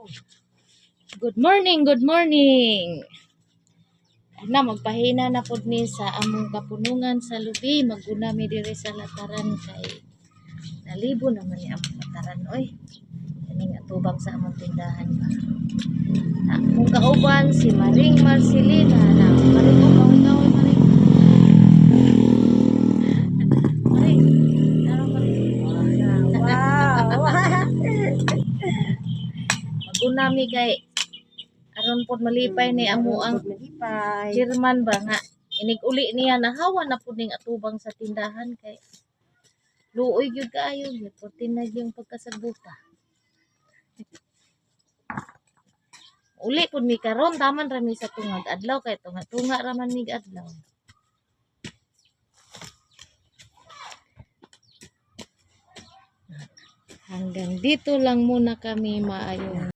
Good morning, good morning. Na magpahina na pod ni sa among kapunungan sa lubi, maguna mi diri sa lataran kay nalibo naman ni among lataran oy. Kani nga tubang sa among tindahan ba. Among kauban si Maring Marcelina na Maring ko kawin Maring. Maring. Tara Maring. Wow. Maguna mi kay aron pod malipay ni amo ang Malipay. German ba nga inig uli niya nahawa na pud ning atubang sa tindahan kay luoy gyud kaayo gyud tinag yung pagkasagbuta. Uli pud mi karon taman ra mi sa tungag adlaw kay tunga ra man mig adlaw. Hanggang dito lang muna kami, maayong